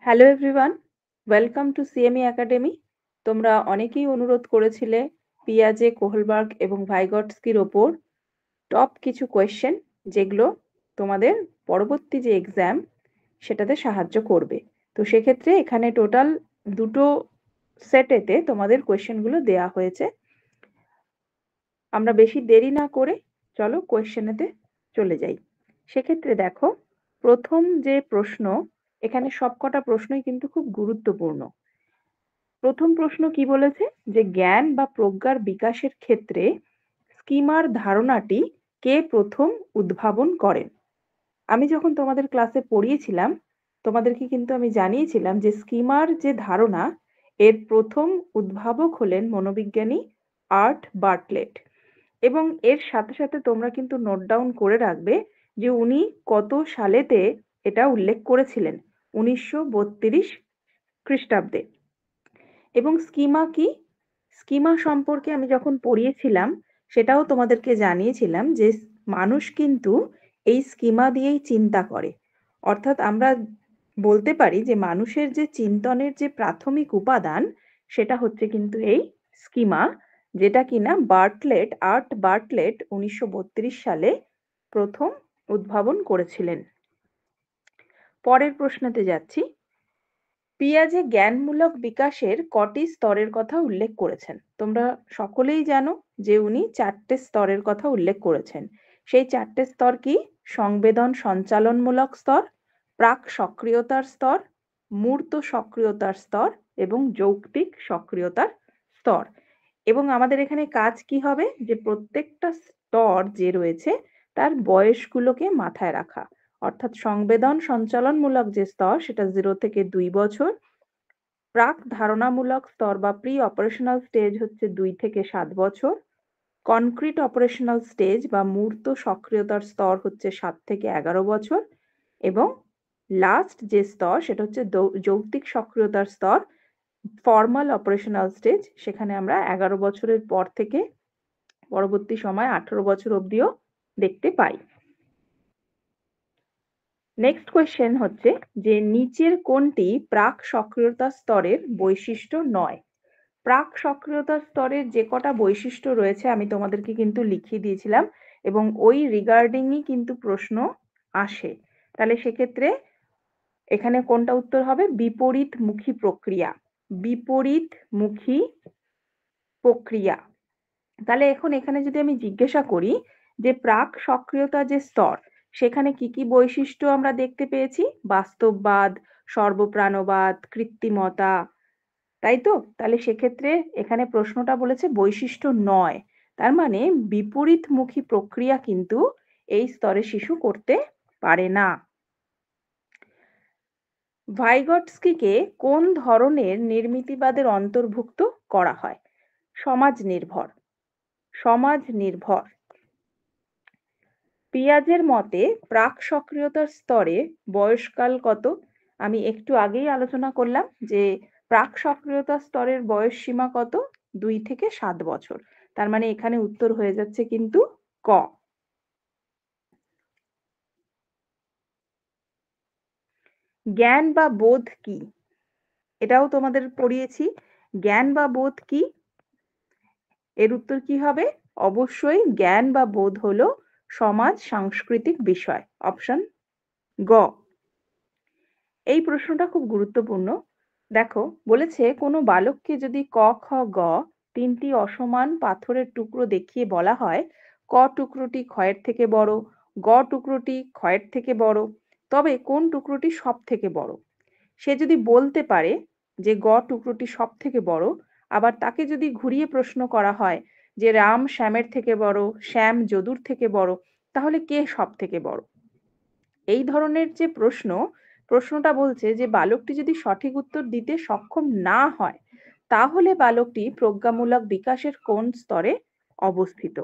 Hello everyone, welcome to CME academy. তোমরা অনেকেই অনুরোধ করেছিলে পিয়াজে, কোহলবার্গ এবং ভাইগটস্কির ওপর টপ কিছু কোয়েশ্চেন যেগুলো তোমাদের পরবর্তী যে এক্সাম সেটাতে সাহায্য করবে। তো সেক্ষেত্রে এখানে টোটাল দুটো সেটেতে তোমাদের কোয়েশ্চেনগুলো দেয়া হয়েছে। আমরা বেশি দেরি না করে চলো কোয়েশ্চেনেতে চলে যাই। সেক্ষেত্রে দেখো, প্রথম যে প্রশ্ন, এখানে সবকটা প্রশ্নই কিন্তু খুব গুরুত্বপূর্ণ। প্রথম প্রশ্ন কি বলেছে, যে জ্ঞান বা প্রজ্ঞার বিকাশের ক্ষেত্রে স্কিমার ধারণাটি কে প্রথম উদ্ভাবন করেন? আমি যখন তোমাদের ক্লাসে পড়িয়েছিলাম, তোমাদেরকে কিন্তু আমি জানিয়েছিলাম যে স্কিমার যে ধারণা, এর প্রথম উদ্ভাবক হলেন মনোবিজ্ঞানী আর্ট বার্টলেট। এবং এর সাথে সাথে তোমরা কিন্তু নোট ডাউন করে রাখবে যে উনি কত সালেতে এটা উল্লেখ করেছিলেন, 1932 খ্রিস্টাব্দে। এবং স্কিমা কি? স্কিমা সম্পর্কে আমি যখন পড়িয়েছিলাম, সেটাও তোমাদেরকে জানিয়েছিলাম যে মানুষ কিন্তু এই স্কিমা দিয়েই চিন্তা করে। অর্থাৎ আমরা বলতে পারি যে মানুষের যে চিন্তনের যে প্রাথমিক উপাদান, সেটা হচ্ছে কিন্তু এই স্কিমা, যেটা কিনা আর্ট বার্টলেট 1932 সালে প্রথম উদ্ভাবন করেছিলেন। পরের প্রশ্নতে যাচ্ছি। পিয়াজে জ্ঞানমূলক বিকাশের কটি স্তরের কথা উল্লেখ করেছেন? তোমরা সকলেই জানো যে উনি 4টে স্তরের কথা উল্লেখ করেছেন। সেই 4টে স্তর কি? সংবেদন সঞ্চালনমূলক স্তর, প্রাক সক্রিয়তার স্তর, মূর্ত সক্রিয়তার স্তর এবং যৌক্তিক সক্রিয়তার স্তর। এবং আমাদের এখানে কাজ কি হবে, যে প্রত্যেকটা স্তর যে রয়েছে তার বয়সগুলোকে মাথায় রাখা। অর্থাৎ সংবেদন সঞ্চালনমূলক যে স্তর, সেটা 0 থেকে 2 বছর। প্রাক ধারণামূলক স্তর বা প্রি অপারেশনাল স্টেজ হচ্ছে 2 থেকে 7 বছর। কনক্রিট অপারেশনাল স্টেজ বা মূর্ত সক্রিয়তার স্তর হচ্ছে 7 থেকে 11 বছর। এবং লাস্ট যে স্তর, সেটা হচ্ছে যৌক্তিক সক্রিয়তার স্তর, ফর্মাল অপারেশনাল স্টেজ, সেখানে আমরা 11 বছরের পর থেকে পরবর্তী সময় 18 বছর অবধিও দেখতে পাই। নেক্সট কোয়েশ্চেন হচ্ছে যে নিচের কোনটি প্রাক সক্রিয়তা স্তরের বৈশিষ্ট্য নয়? প্রাক সক্রিয়তা স্তরের যে কটা বৈশিষ্ট্য রয়েছে আমি তোমাদেরকে কিন্তু লিখিয়ে দিয়েছিলাম, এবং ওই রিগার্ডিংই কিন্তু প্রশ্ন আসে। তাহলে সেক্ষেত্রে এখানে কোনটা উত্তর হবে? বিপরীতমুখী প্রক্রিয়া। বিপরীতমুখী প্রক্রিয়া। তাহলে এখন এখানে যদি আমি জিজ্ঞাসা করি যে প্রাক সক্রিয়তা যে স্তর, সেখানে কি কি বৈশিষ্ট্য আমরা দেখতে পেয়েছি? বাস্তববাদ, সর্বপ্রাণবাদ, কৃত্রিমতা, তাই তো? তাহলে সেক্ষেত্রে এখানে প্রশ্নটা বলেছে বৈশিষ্ট্য নয়। তার মানে বিপরীতমুখী প্রক্রিয়া কিন্তু এই স্তরে শিশু করতে পারে না। ভাইগটস্কিকে কোন ধরনের নির্মিতিবাদের অন্তর্ভুক্ত করা হয়? সমাজ নির্ভর। সমাজ নির্ভর। পিয়াজের মতে প্রাক সক্রিয়তার স্তরে বয়সকাল কত? আমি একটু আগেই আলোচনা করলাম যে প্রাক সক্রিয়তা স্তরের বয়স সীমা কত? 2 থেকে 7 বছর। তার মানে এখানে উত্তর হয়ে যাচ্ছে কিন্তু ক। জ্ঞান বা বোধ কি? এটাও তোমাদের পড়িয়েছি। জ্ঞান বা বোধ কি? এর উত্তর কি হবে? অবশ্যই জ্ঞান বা বোধ হলো সমাজ সাংস্কৃতিক বিষয়। অপশন গ। এই প্রশ্নটা খুব গুরুত্বপূর্ণ। দেখো, বলেছে কোনো বালককে যদি ক খ গ 3টি অসমান পাথরের টুকরো দেখিয়ে বলা হয় ক টুকরোটি ক্ষয়ের থেকে বড়, গ টুকরোটি ক্ষয়ের থেকে বড়, তবে কোন টুকরোটি সব থেকে বড়? সে যদি বলতে পারে যে গ টুকরোটি সব থেকে বড়, আবার তাকে যদি ঘুরিয়ে প্রশ্ন করা হয় যে রাম শ্যামের থেকে বড়, শ্যাম যদুর থেকে বড়, তাহলে কে সব থেকে বড়? এই ধরনের যে প্রশ্নটা বলছে যে বালকটি যদি সঠিক উত্তর দিতে সক্ষম না হয়, তাহলে বালকটি প্রজ্ঞামূলক বিকাশের কোন স্তরে অবস্থিত?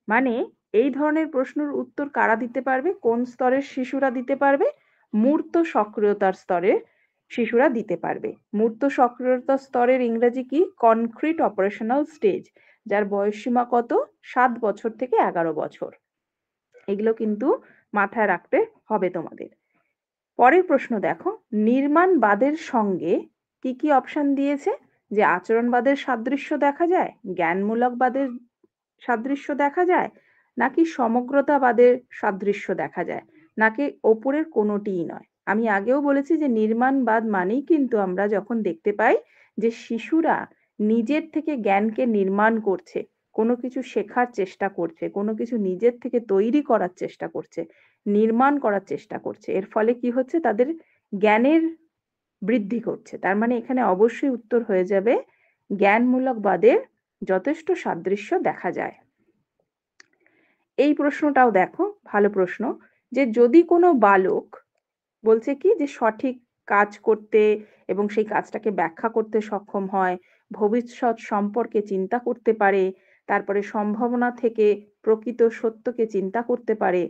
মানে এই ধরনের প্রশ্নের উত্তর কারা দিতে পারবে? কোন স্তরের শিশুরা দিতে পারবে? মূর্ত সক্রিয়তার স্তরের শিশুরা দিতে পারবে। মূর্ত সক্রিয়তা স্তরের ইংরেজি কি? কনক্রিট অপারেশনাল স্টেজ, যার বয়সসীমা কত? 7 বছর থেকে 11 বছর। এগুলো কিন্তু মাথায় রাখতে হবে তোমাদের। পরের প্রশ্ন দেখো, নির্মাণবাদের সঙ্গে কি কি অপশন দিয়েছে? যে আচরণবাদের সাদৃশ্য দেখা যায়, জ্ঞানমূলকবাদের সাদৃশ্য দেখা যায়, নাকি সমগ্রতাবাদের সাদৃশ্য দেখা যায়, নাকি ওপরের কোনোটিই নয়? আমি আগেও বলেছি যে নির্মাণবাদ মানেই কিন্তু আমরা যখন দেখতে পাই যে শিশুরা নিজের থেকে জ্ঞানকে নির্মাণ করছে, কোনো কিছু শেখার চেষ্টা করছে, কোনো কিছু নিজের থেকে তৈরি করার চেষ্টা করছে, নির্মাণ করার চেষ্টা করছে, এর ফলে কি হচ্ছে? তাদের জ্ঞানের বৃদ্ধি করছে। তার মানে এখানে অবশ্যই উত্তর হয়ে যাবে জ্ঞানমূলকবাদের যথেষ্ট সাদৃশ্য দেখা যায়। এই প্রশ্নটাও দেখো, ভালো প্রশ্ন, যে যদি কোনো বালক বলছে কি যে সঠিক কাজ করতে এবং সেই কাজটাকে ব্যাখ্যা করতে সক্ষম হয়, ভবিষ্যৎ সম্পর্কে চিন্তা করতে পারে, তারপরে সম্ভাবনা থেকে প্রকৃত সত্যকে চিন্তা করতে পারে,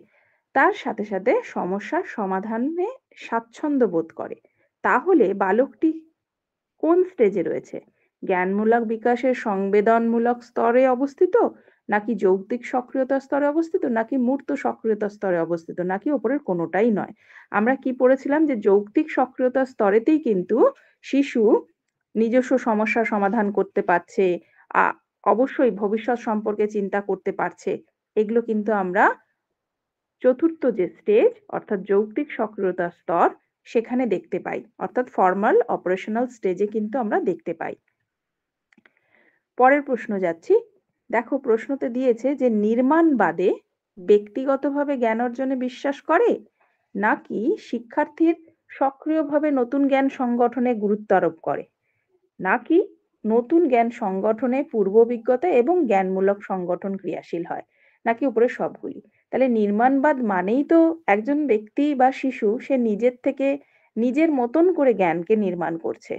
তার সাথে সাথে সমস্যার সমাধানে স্বাচ্ছন্দ্য বোধ করে, তাহলে বালকটি কোন স্টেজে রয়েছে? জ্ঞানমূলক বিকাশের সংবেদনমূলক স্তরে অবস্থিত, নাকি যৌক্তিক সক্রিয়তার স্তরে অবস্থিত, নাকি মূর্ত সক্রিয়তার স্তরে অবস্থিত, নাকি ওপরের কোনোটাই নয়? আমরা কি পড়েছিলাম যে যৌক্তিক সক্রিয়তার স্তরেতেই কিন্তু শিশু নিজস্ব সমস্যার সমাধান করতে পারছে, অবশ্যই ভবিষ্যৎ সম্পর্কে চিন্তা করতে পারছে। এগুলো কিন্তু আমরা চতুর্থ যে স্টেজ অর্থাৎ যৌক্তিক সক্রিয়তার স্তর সেখানে দেখতে পাই, অর্থাৎ ফর্মাল অপারেশনাল স্টেজে কিন্তু আমরা দেখতে পাই। পরের প্রশ্ন যাচ্ছি। দেখো প্রশ্নতে দিয়েছে যে নির্মাণবাদে ব্যক্তিগতভাবে জ্ঞান অর্জনে বিশ্বাস করে, নাকি শিক্ষার্থীর সক্রিয়ভাবে নতুন জ্ঞান সংগঠনে গুরুত্ব আরোপ করে, নাকি নতুন জ্ঞান সংগঠনে পূর্ব অভিজ্ঞতা এবং জ্ঞানমূলক সংগঠন ক্রিয়াশীল হয়, নাকি উপরে সবগুলি? তাহলে নির্মাণবাদ মানেই তো একজন ব্যক্তি বা শিশু সে নিজের থেকে নিজের মতন করে জ্ঞানকে নির্মাণ করছে,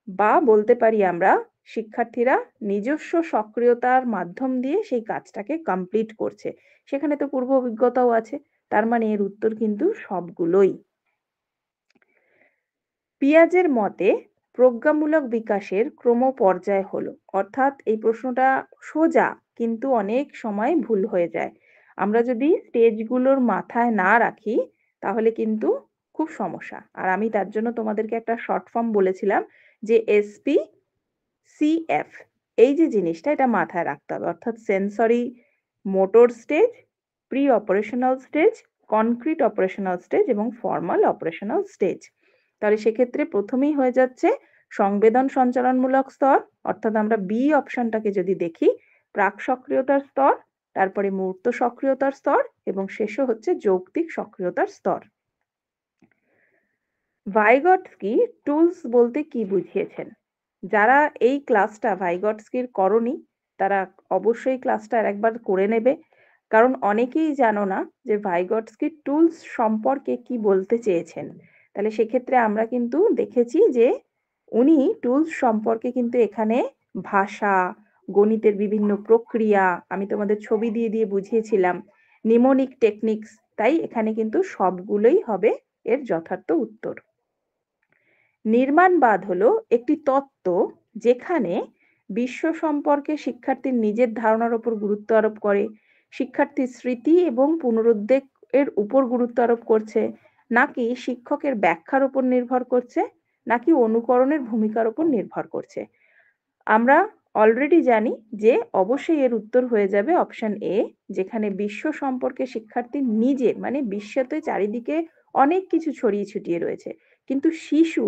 বা বলতে পারি আমরা শিক্ষার্থীরা নিজস্ব সক্রিয়তার মাধ্যম দিয়ে সেই কাজটাকে কমপ্লিট করছে, সেখানে তো পূর্ব অভিজ্ঞতাও আছে। তার মানে এর উত্তর কিন্তু সবগুলোই। পিয়াজের মতে প্রজ্ঞামূলক বিকাশের ক্রমপর্যায় হলো, অর্থাৎ এই প্রশ্নটা সোজা কিন্তু অনেক সময় ভুল হয়ে যায়। আমরা যদি স্টেজগুলোর মাথায় না রাখি তাহলে কিন্তু খুব সমস্যা। আর আমি তার জন্য তোমাদেরকে একটা শর্ট ফর্ম বলেছিলাম যে এসপি সিএফ, এই যে জিনিসটা এটা মাথায় রাখতে হবে, অর্থাৎ sensory motor stage, pre operational stage, concrete operational stage এবং ফর্মাল অপারেশনাল স্টেজ। তাহলে সেক্ষেত্রে প্রথমেই হয়ে যাচ্ছে সংবেদন সঞ্চালনমূলক স্তর, অর্থাৎ আমরা বি অপশনটাকে যদি দেখি, প্রাক সক্রিয়তার স্তর, তারপরে মূর্ত সক্রিয়তার স্তর এবং শেষে হচ্ছে যৌক্তিক সক্রিয়তার স্তর। ভাইগটস্কি টুলস বলতে কি বুঝিয়েছেন? যারা এই ক্লাসটা ভাইগটস্কির করনি তারা অবশ্যই ক্লাসটা আরেকবার করে নেবে, কারণ অনেকেই জানো না যে ভাইগটস্কি টুলস সম্পর্কে কি বলতে চেয়েছেন। তাহলে সেক্ষেত্রে আমরা কিন্তু দেখেছি যে উনি টুলস সম্পর্কে কিন্তু এখানে ভাষা, গণিতের বিভিন্ন প্রক্রিয়া, আমি তোমাদের ছবি দিয়ে দিয়ে বুঝিয়েছিলাম, নিমোনিক টেকনিক্স, তাই এখানে কিন্তু সবগুলোই হবে এর যথার্থ উত্তর। নির্মাণবাদ হলো একটি তত্ত্ব যেখানে বিশ্ব সম্পর্কে শিক্ষার্থীর নিজের ধারণার উপর গুরুত্ব আরোপ করে, শিক্ষার্থীর স্মৃতি এবং পুনরুদ্বেগ এর উপর গুরুত্ব আরোপ করছে, নাকি শিক্ষকের ব্যাখ্যার উপর নির্ভর করছে, নাকি অনুকরণের ভূমিকার উপর নির্ভর করছে? আমরা অলরেডি জানি যে অবশ্যই এর উত্তর হয়ে যাবে অপশন এ, যেখানে বিশ্ব সম্পর্কে শিক্ষার্থী নিজের মানে বিশ্বতে চারিদিকে অনেক কিছু ছড়িয়ে ছিটিয়ে রয়েছে, কিন্তু শিশু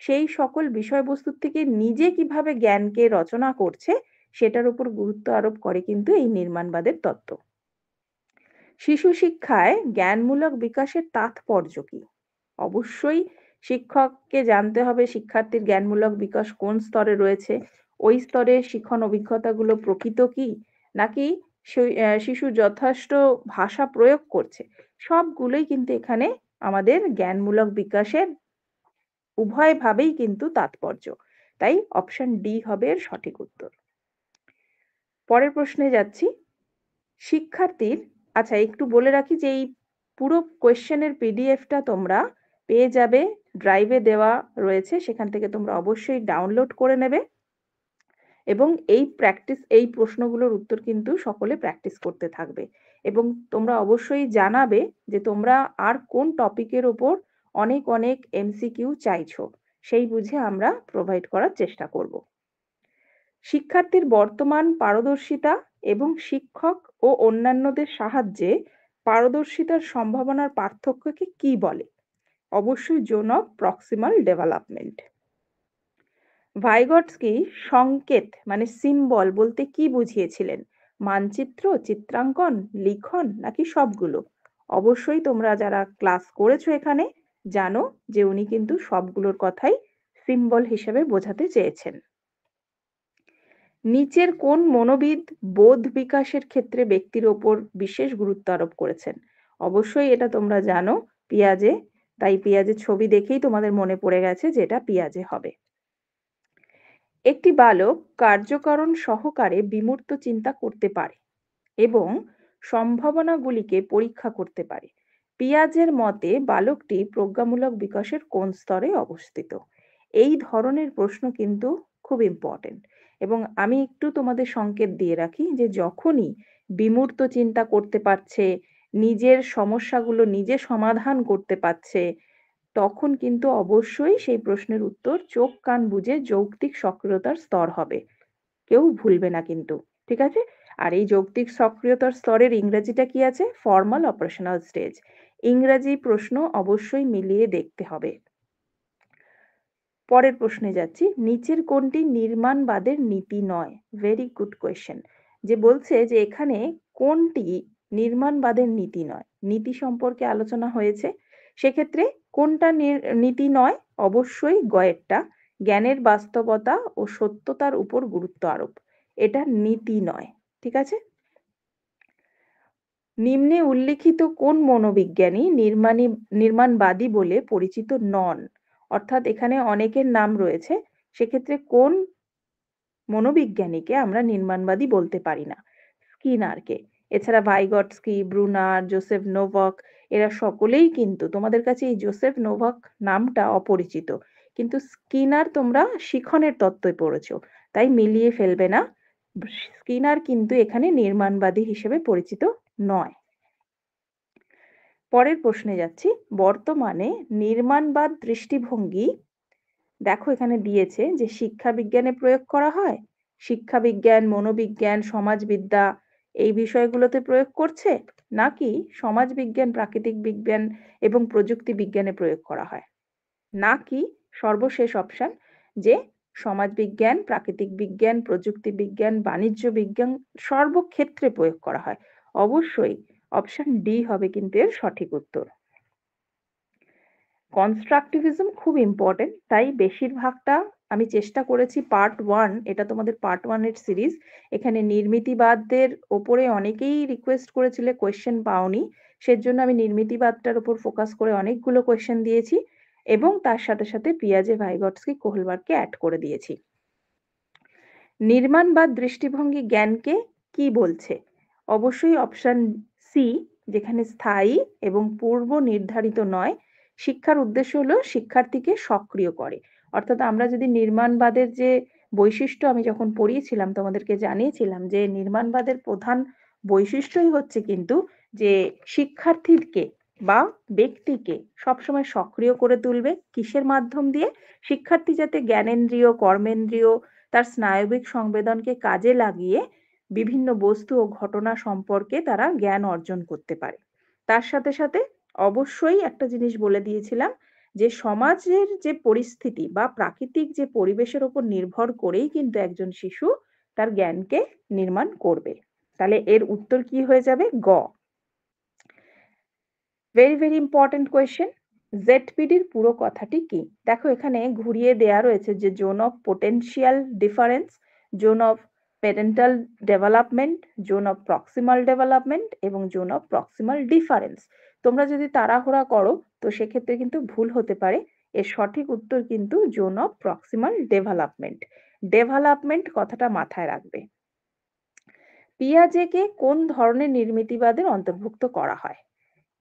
সেই সকল বিষয়বস্তুর থেকে নিজে কিভাবে জ্ঞানকে রচনা করছে সেটার উপর গুরুত্ব আরোপ করে কিন্তু এই নির্মাণবাদের তত্ত্ব। শিশু শিক্ষায় জ্ঞানমূলক বিকাশের তাৎপর্য কি? অবশ্যই শিক্ষককে জানতে হবে শিক্ষার্থীর জ্ঞানমূলক বিকাশ কোন স্তরে রয়েছে, ওই স্তরে শিক্ষণ অভিজ্ঞতাগুলো প্রকৃত কি, নাকি শিশু যথেষ্ট ভাষা প্রয়োগ করছে, সবগুলোই কিন্তু এখানে আমাদের জ্ঞানমূলক বিকাশের উভয় ভাবেই কিন্তু তাৎপর্য। তাই অপশন ডি হবে এর সঠিক উত্তর। পরের প্রশ্নে যাচ্ছি। শিক্ষার্থীর, আচ্ছা একটু বলে রাখি যে এই পুরো কোয়েশ্চেনের পিডিএফটা তোমরা পেয়ে যাবে, ড্রাইভে দেওয়া রয়েছে, সেখান থেকে তোমরা অবশ্যই ডাউনলোড করে নেবে এবং এই প্রশ্নগুলোর উত্তর কিন্তু সকলে প্র্যাকটিস করতে থাকবে এবং তোমরা অবশ্যই জানাবে যে তোমরা আর কোন টপিকের ওপর অনেক অনেক এমসিকিউ চাইছো, সেই বুঝে আমরা প্রোভাইড করার চেষ্টা করব। শিক্ষার্থীর বর্তমান পারদর্শিতা এবং শিক্ষক ও অন্যান্যদের সাহায্যে পারদর্শিতার সম্ভাবনার পার্থক্যকে কি বলে? অবশ্যই zone of proximal development. Vygotsky সংকেত মানে সিম্বল বলতে কি বুঝিয়েছিলেন? মানচিত্র, চিত্রাঙ্কন, লিখন নাকি সবগুলো? অবশ্যই তোমরা যারা ক্লাস করেছো এখানে জানো যে উনি কিন্তু সবগুলোর কথাই সিম্বল হিসেবে বোঝাতে চেয়েছেন। নিচের কোন মনোবিদ বোধ বিকাশের ক্ষেত্রে ব্যক্তির ওপর বিশেষ গুরুত্ব আরোপ করেছেন? অবশ্যই এটা তোমরা জানো পিয়াজে, তাই পিয়াজের ছবি দেখেই তোমাদের মনে পড়ে গেছে যে এটা পিয়াজে হবে। একটি বালক কার্যকারণ সহকারে বিমূর্ত চিন্তা করতে পারে এবং সম্ভাবনাগুলিকে পরীক্ষা করতে পারে। পিয়াজের মতে বালকটি প্রজ্ঞামূলক বিকাশের কোন স্তরে অবস্থিত? এই ধরনের প্রশ্ন কিন্তু খুব ইম্পর্টেন্ট এবং আমি একটু তোমাদের সংকেত দিয়ে রাখি যে যখনই বিমূর্ত চিন্তা করতে পারছে, নিজের সমস্যাগুলো নিজে সমাধান করতে পারছে, তখন কিন্তু অবশ্যই সেই প্রশ্নের উত্তর চোখ কান বুজে যৌক্তিক সক্রিয়তার স্তর হবে। কেউ ভুলবে না কিন্তু, ঠিক আছে? আর এই যৌক্তিক সক্রিয়তার স্তরের ইংরেজিটা কি আছে? Formal operational stage. ইংরেজি প্রশ্ন অবশ্যই মিলিয়ে দেখতে হবে। পরের প্রশ্নে যাচ্ছি, নিচের কোনটি নির্মাণবাদের নীতি নয়? Very good question. যে বলছে যে এখানে কোনটি নির্মাণবাদের নীতি নয়, নীতি সম্পর্কে আলোচনা হয়েছে, সেক্ষেত্রে কোনটা নীতি নয়? অবশ্যই গয়েরটা, জ্ঞানের বাস্তবতা ও সত্যতার উপর গুরুত্ব আরোপ, এটা নীতি নয়, ঠিক আছে? নিম্নে উল্লিখিত কোন মনোবিজ্ঞানী নির্মাণবাদী বলে পরিচিত নন? অর্থাৎ এখানে অনেকের নাম রয়েছে, সেক্ষেত্রে কোন মনোবিজ্ঞানীকে আমরা নির্মাণবাদী বলতে পারি না? স্কিনারকে। এছাড়া ভাইগটস্কি, ব্রুনার, জোসেফ নোভাক এরা সকলেই কিন্তু, তোমাদের কাছে এই জোসেফ নোভাক নামটা অপরিচিত, কিন্তু স্কিনার তোমরা শিখনের তত্ত্বই পড়েছো, তাই মিলিয়ে ফেলবে না। স্কিনার কিন্তু এখানে নির্মাণবাদী হিসেবে পরিচিত নয়। পরের প্রশ্নে যাচ্ছি, বর্তমানে নির্মাণবাদ দৃষ্টিভঙ্গি, দেখো এখানে দিয়েছে যে শিক্ষা বিজ্ঞানে প্রয়োগ করা হয়, শিক্ষা বিজ্ঞান, মনোবিজ্ঞান, সমাজবিদ্যা এই বিষয়গুলোতে প্রয়োগ করছে, নাকি সমাজবিজ্ঞান, প্রাকৃতিক বিজ্ঞান এবং প্রযুক্তি বিজ্ঞানে প্রয়োগ করা হয়, নাকি সর্বশেষ অপশন যে সমাজবিজ্ঞান, প্রাকৃতিক বিজ্ঞান, প্রযুক্তি বিজ্ঞান, বাণিজ্য বিজ্ঞান সর্বক্ষেত্রে প্রয়োগ করা হয়? অবশ্যই অপশন ডি হবে কিন্তু এর সঠিক উত্তর। কনস্ট্রাকটিভিজম খুব ইম্পর্টেন্ট, তাই বেশিরভাগটা আমি চেষ্টা করেছি পার্ট 1, এটা তোমাদের পার্ট 1 এর সিরিজ। এখানে নির্মিতিবাদদের ওপরে অনেকেই রিকোয়েস্ট করেছিলে কোয়েশ্চেন পাওনি, সেজন্য আমি নির্মিতিবাদটার উপর ফোকাস করে অনেকগুলো কোয়েশ্চেন দিয়েছি এবং তার সাথে সাথে পিয়াজে, ভাইগটস্কি, কোহলবার্গকে অ্যাড করে দিয়েছি। নির্মাণবাদ দৃষ্টিভঙ্গি জ্ঞানকে কি বলছে? অবশ্যই অপশন সি, যেখানে স্থায়ী এবং পূর্ব নির্ধারিত নয়। শিক্ষার উদ্দেশ্য হলো শিক্ষার্থীকে সক্রিয় করে। অর্থাৎ আমরা যদি নির্মাণবাদের যে বৈশিষ্ট্য আমি যখন পড়িয়েছিলাম তোমাদেরকে জানিয়েছিলাম যে নির্মাণবাদের প্রধান বৈশিষ্ট্যই হচ্ছে কিন্তু যে শিক্ষার্থীকে বা ব্যক্তিকে সবসময় সক্রিয় করে তুলবে। কিসের মাধ্যম দিয়ে? শিক্ষার্থী যাতে জ্ঞানেন্দ্রিয়, কর্মেন্দ্রিয়, তার স্নায়বিক সংবেদনকে কাজে লাগিয়ে বিভিন্ন বস্তু ও ঘটনা সম্পর্কে তারা জ্ঞান অর্জন করতে পারে। তার সাথে সাথে অবশ্যই একটা জিনিস বলে দিয়েছিলাম যে সমাজের যে পরিস্থিতি বা প্রাকৃতিক যে পরিবেশের উপর নির্ভর করেই কিন্তু একজন শিশু তার জ্ঞানকে নির্মাণ করবে। তাহলে এর উত্তর কি হয়ে যাবে? গ। Very very important question. জেডপিডির পুরো কথাটি কি? দেখো এখানে ঘুরিয়ে দেয়া রয়েছে যে zone of potential difference, zone of parental development, zone of proximal development এবং জোন অফ প্রক্সিমাল ডিফারেন্স। তোমরা যদি তাড়াহুড়া করো তো সেক্ষেত্রে কিন্তু ভুল হতে পারে। এর সঠিক উত্তর কিন্তু zone of proximal development. Development কথাটা মাথায় রাখবে। পিয়াজেকে কোন ধরনের নির্মিতিবাদের অন্তর্ভুক্ত করা হয়?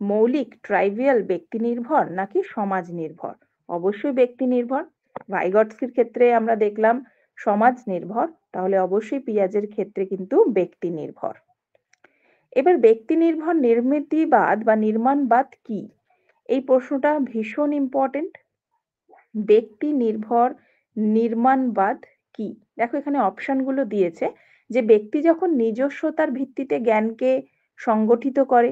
মৌলিক, ট্রাইভিয়াল, ব্যক্তি নির্ভর নাকি সমাজ নির্ভর? অবশ্যই ব্যক্তি নির্ভর। ভাইগটস্কির ক্ষেত্রে আমরা দেখলাম সমাজ নির্ভর, তাহলে অবশ্যই পিয়াজের ক্ষেত্রে কিন্তু ব্যক্তি নির্ভর। এবার ব্যক্তি নির্ভর নির্মিতিবাদ বা নির্মাণবাদ কি? এই প্রশ্নটা ভীষণ ইম্পর্টেন্ট। ব্যক্তি নির্ভর নির্মাণবাদ কি? দেখো এখানে অপশনগুলো দিয়েছে যে ব্যক্তি যখন নিজস্বতার ভিত্তিতে জ্ঞানকে সংগঠিত করে,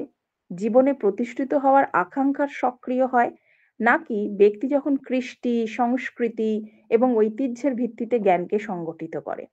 জীবনে প্রতিষ্ঠিত হওয়ার আকাঙ্ক্ষার সক্রিয় হয়, নাকি ব্যক্তি যখন কৃষ্টি, সংস্কৃতি এবং ঐতিহ্যের ভিত্তিতে জ্ঞানকে সংগঠিত করে।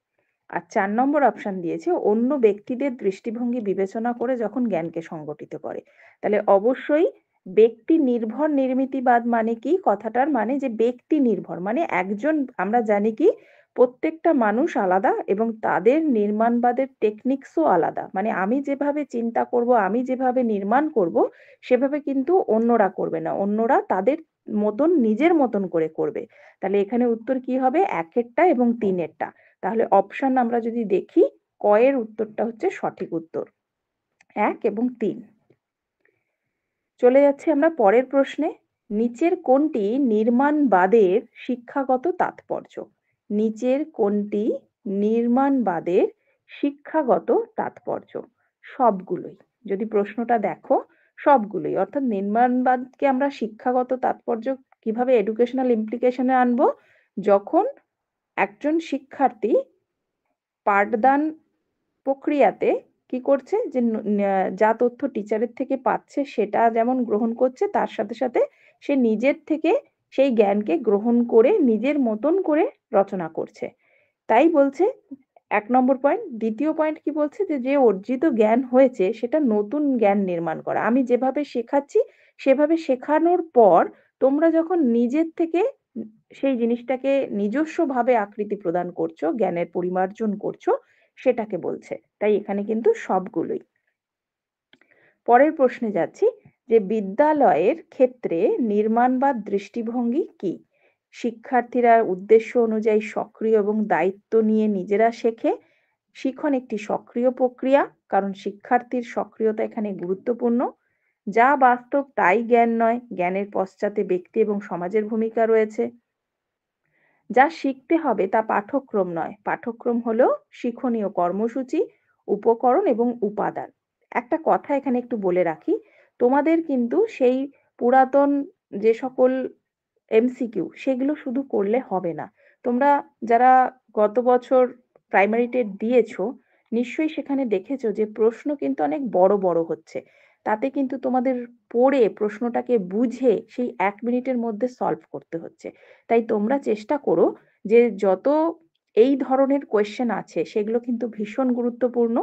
আর ৪ নম্বর অপশন দিয়েছে অন্য ব্যক্তিদের দৃষ্টিভঙ্গি বিবেচনা করে যখন জ্ঞানকে সংগঠিত করে। তাহলে অবশ্যই ব্যক্তি নির্ভর নির্মিতিবাদ মানে কি? কথাটার মানে যে ব্যক্তি নির্ভর মানে একজন, আমরা জানি কি প্রত্যেকটা মানুষ আলাদা এবং তাদের নির্মাণবাদের টেকনিক্সও আলাদা। মানে আমি যেভাবে চিন্তা করব, আমি যেভাবে নির্মাণ করব, সেভাবে কিন্তু অন্যরা করবে না। অন্যরা তাদের মতন নিজের মতন করে করবে। তাহলে এখানে উত্তর কি হবে? ১ এরটা এবং ৩ এরটা। তাহলে অপশন আমরা যদি দেখি, ক এর উত্তরটা হচ্ছে সঠিক উত্তর, ১ এবং ৩। চলে যাচ্ছি আমরা পরের প্রশ্নে। নিচের কোনটি নির্মাণবাদের শিক্ষাগত তাৎপর্য? নিচের কোনটি নির্মাণবাদের শিক্ষাগত তাৎপর্য? সবগুলোই। যদি প্রশ্নটা দেখো, সবগুলোই। অর্থাৎ নির্মাণবাদকে আমরা শিক্ষাগত তাৎপর্য কিভাবে এডুকেশনাল ইমপ্লিকেশনে আনবো? যখন একজন শিক্ষার্থী পাঠদান প্রক্রিয়াতে কি করছে যে যা তথ্য টিচারের থেকে পাচ্ছে সেটা যেমন গ্রহণ করছে, তার সাথে সাথে সে নিজের থেকে সেই জ্ঞানকে গ্রহণ করে নিজের মতন করে রচনা করছে। তাই বলছে ১ নম্বর পয়েন্ট। দ্বিতীয় পয়েন্ট কি বলছে? যে অর্জিত জ্ঞান হয়েছে সেটা নতুন জ্ঞান নির্মাণ করা। আমি যেভাবে শেখাচ্ছি সেভাবে শেখানোর পর তোমরা যখন নিজের থেকে সেই জিনিসটাকে নিজস্বভাবে আকৃতি প্রদান করছো, জ্ঞানের পরিমার্জন করছো, সেটাকে বলছে। তাই এখানে কিন্তু সবগুলোই। পরের প্রশ্নে যাচ্ছি যে বিদ্যালয়ের ক্ষেত্রে নির্মাণবাদ দৃষ্টিভঙ্গি কি? শিক্ষার্থীরা উদ্দেশ্য অনুযায়ী সক্রিয় এবং দায়িত্ব নিয়ে নিজেরা শেখে। শিখন একটি সক্রিয় প্রক্রিয়া, কারণ শিক্ষার্থীর সক্রিয়তা এখানে গুরুত্বপূর্ণ। যা বাস্তব তাই জ্ঞান নয়, জ্ঞানের পশ্চাতে ব্যক্তি এবং সমাজের ভূমিকা রয়েছে। যা শিখতে হবে তা পাঠ্যক্রম নয়, পাঠ্যক্রম হলো শিক্ষণীয় কর্মসূচি, উপকরণ এবং উপাদান। একটা কথা এখানে একটু বলে রাখি, তোমাদের কিন্তু সেই পুরাতন যে সকল এমসিকিউ সেগুলো শুধু করলে হবে না। তোমরা যারা গত বছর প্রাইমারি টেট দিয়েছো, নিশ্চয়ই সেখানে দেখেছো যে প্রশ্ন কিন্তু অনেক বড় বড় হচ্ছে। তাতে কিন্তু তোমাদের পড়ে প্রশ্নটাকে বুঝে সেই ১ মিনিটের মধ্যে সলভ করতে হচ্ছে। তাই তোমরা চেষ্টা করো যে যত এই ধরনের কোয়েশ্চেন আছে সেগুলো কিন্তু ভীষণ গুরুত্বপূর্ণ।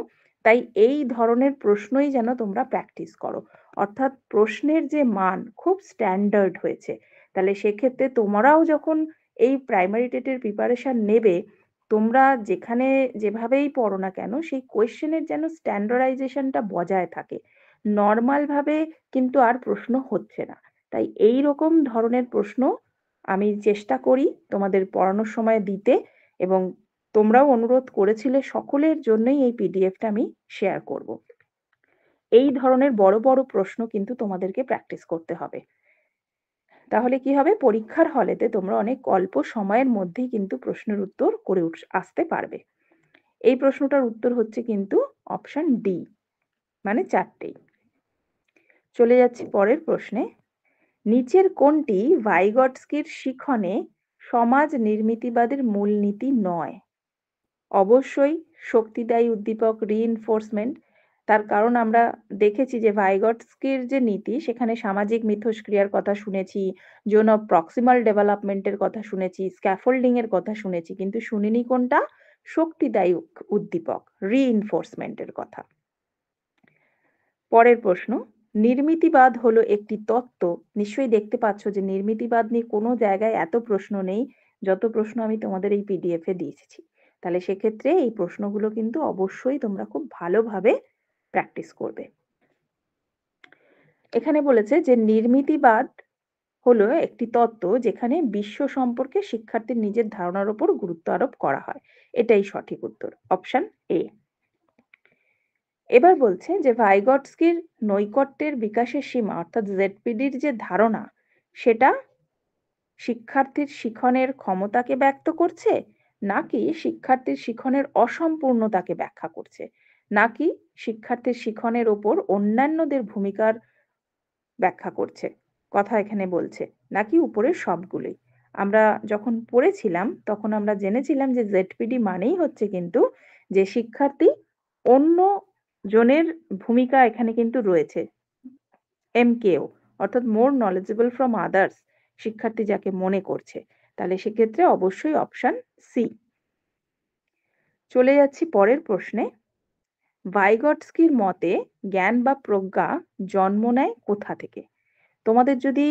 তাই এই ধরনের প্রশ্নই যেন তোমরা প্র্যাকটিস করো। অর্থাৎ প্রশ্নের যে মান খুব স্ট্যান্ডার্ড হয়েছে। তাহলে সেক্ষেত্রে তোমরাও যখন এই প্রাইমারি টেটের প্রিপারেশন নেবে, তোমরা যেখানে যেভাবেই পড়ো না কেন সেই কোয়েশ্চেনের যেন স্ট্যান্ডার্ডাইজেশনটা বজায় থাকে। নর্মাল ভাবে কিন্তু আর প্রশ্ন হচ্ছে না। তাই এই রকম ধরনের প্রশ্ন আমি চেষ্টা করি তোমাদের পড়ানোর সময় দিতে, এবং তোমরাও অনুরোধ করেছিলে, সকলের জন্যই এই পিডিএফটা আমি শেয়ার করব। এই ধরনের বড় বড় প্রশ্ন কিন্তু তোমাদেরকে প্র্যাকটিস করতে হবে। তাহলে কি হবে? পরীক্ষার হলেতে তোমরা অনেক অল্প সময়ের মধ্যেই কিন্তু প্রশ্নের উত্তর করে আসতে পারবে। এই প্রশ্নটার উত্তর হচ্ছে কিন্তু অপশন ডি, মানে ৪টেই। চলে যাচ্ছি পরের প্রশ্নে। নিচের কোনটি ভাইগটস্কির শিখনে সমাজ নির্মিতিবাদের মূলনীতি নয়? অবশ্যই শক্তিদায়ী উদ্দীপক, রিইনফোর্সমেন্ট। তার কারণ আমরা দেখেছি যে ভাইগটস্কির যে নীতি সেখানে সামাজিক মিথস্ক্রিয়ার কথা শুনেছি, জোন অফ প্রক্সিমাল ডেভেলপমেন্টের কথা শুনেছি, স্ক্যাফোল্ডিং এর কথা শুনেছি, কিন্তু শুনিনি কোনটা? শক্তিদায়ী উদ্দীপক, রিইনফোর্সমেন্টের কথা। পরের প্রশ্ন, নির্মিতিবাদ হলো একটি তত্ত্ব। নিশ্চয়ই দেখতে পাচ্ছ যে নির্মিতিবাদ নিয়ে কোনো জায়গায় এত প্রশ্ন নেই যত প্রশ্ন আমি তোমাদের এই পিডিএফ এ দিয়েছি। তাহলে সেক্ষেত্রে এই প্রশ্নগুলো কিন্তু অবশ্যই তোমরা খুব ভালোভাবে প্র্যাকটিস করবে। এখানে বলেছে যে নির্মিতিবাদ হলো একটি তত্ত্ব যেখানে বিশ্ব সম্পর্কে শিক্ষার্থীর নিজের ধারণার উপর গুরুত্ব আরোপ করা হয়। এটাই সঠিক উত্তর, অপশন এ। এবার বলছে যে ভাইগটস্কির নৈকট্যের বিকাশের সীমা অর্থাৎ জেডপিডির যে ধারণা সেটা শিক্ষার্থীর শিখনের ক্ষমতাকে ব্যক্ত করছে, নাকি শিক্ষার্থীর শিখনের অসম্পূর্ণতাকে ব্যাখ্যা করছে, নাকি শিক্ষার্থীর শিখনের ওপর অন্যান্যদের ভূমিকার ব্যাখ্যা করছে? কথা এখানে বলছে, নাকি উপরের সবগুলোই? আমরা যখন পড়েছিলাম তখন আমরা জেনেছিলাম যে জেডপিডি মানেই হচ্ছে কিন্তু যে শিক্ষার্থী অন্য জনের ভূমিকা এখানে কিন্তু রয়েছে, এমকেও, অর্থাৎ মোর নলেজেবল ফ্রম আদার্স, শিক্ষার্থী যাকে মনে করছে। তাহলে সেক্ষেত্রে অবশ্যই অপশন সি। চলে যাচ্ছি পরের প্রশ্নে। ভাইগটস্কির মতে জ্ঞান বা প্রজ্ঞা জন্ম নেয় কোথা থেকে? তোমাদের যদি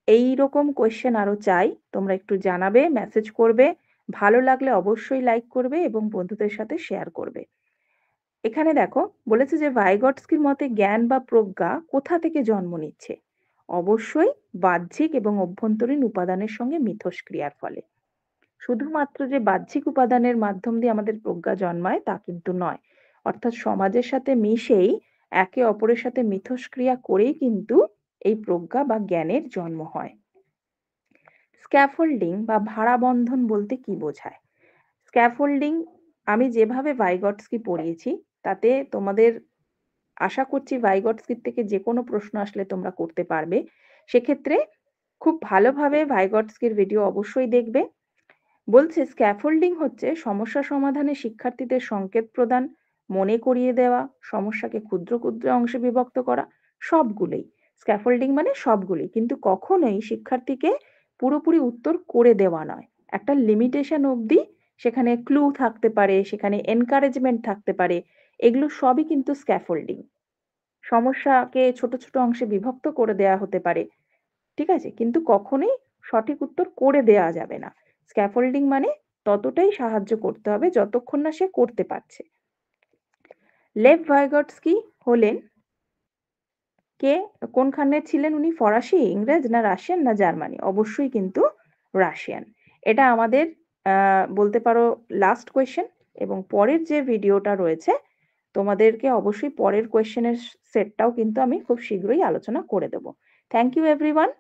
এই রকম কোয়েশ্চেন আরো চাই, তোমরা একটু জানাবে, মেসেজ করবে। ভালো লাগলে অবশ্যই লাইক করবে এবং বন্ধুদের সাথে শেয়ার করবে। এখানে দেখো বলেছে যে ভাইগটস্কির মতে জ্ঞান বা প্রজ্ঞা কোথা থেকে জন্ম নিচ্ছে? অবশ্যই বাহ্যিক এবং অভ্যন্তরীণ উপাদানের সঙ্গে মিথস্ক্রিয়ার ফলে। শুধুমাত্র যে বাহ্যিক উপাদানের মাধ্যম দিয়ে আমাদের প্রজ্ঞা জন্মায় তা কিন্তু নয়, অর্থাৎ সমাজের সাথে মিশেই একে অপরের সাথে মিথস্ক্রিয়া করেই কিন্তু এই প্রজ্ঞা বা জ্ঞানের জন্ম হয়। স্ক্যাফোল্ডিং বা ভাড়া বন্ধন বলতে কি বোঝায়? স্ক্যাফোল্ডিং আমি যেভাবে ভাইগটস্কি পড়িয়েছি তাতে তোমাদের আশা করছি ভাইগটস্কির থেকে যে কোনো প্রশ্ন আসলে তোমরা করতে পারবে। সেক্ষেত্রে খুব ভালোভাবে ভাইগটস্কির ভিডিও অবশ্যই দেখবে। বলছে স্ক্যাফোল্ডিং হচ্ছে সমস্যা সমাধানে শিক্ষার্থীদের সংকেত প্রদান, মনে করিয়ে দেওয়া, সমস্যাকে ক্ষুদ্র ক্ষুদ্র অংশে বিভক্ত করা, সবগুলোই। স্ক্যাফোল্ডিং মানে সবগুলোই, কিন্তু কখনোই শিক্ষার্থীকে পুরোপুরি উত্তর করে দেওয়া নয়। একটা লিমিটেশন অবধি সেখানে ক্লু থাকতে পারে, সেখানে এনকারেজমেন্ট থাকতে পারে, এগুলো সবই কিন্তু স্ক্যাফোল্ডিং। সমস্যাকে ছোট ছোট অংশে বিভক্ত করে দেওয়া হতে পারে, ঠিক আছে, কিন্তু কখনোই সঠিক উত্তর করে দেওয়া যাবে না। স্ক্যাফোল্ডিং মানে ততটাই সাহায্য করতে হবে যতক্ষণ না সে করতে পারছে। লেভ ভাইগটস্কি হলেন কে, কোনখানে ছিলেন উনি? ফরাসি, ইংরেজ, না রাশিয়ান, না জার্মানি? অবশ্যই কিন্তু রাশিয়ান। এটা আমাদের বলতে পারো লাস্ট কোয়েশ্চেন, এবং পরের যে ভিডিওটা রয়েছে তোমাদেরকে অবশ্যই পরের কোয়েশ্চেনের সেটটাও কিন্তু আমি খুব শীঘ্রই আলোচনা করে দেব। Thank you everyone.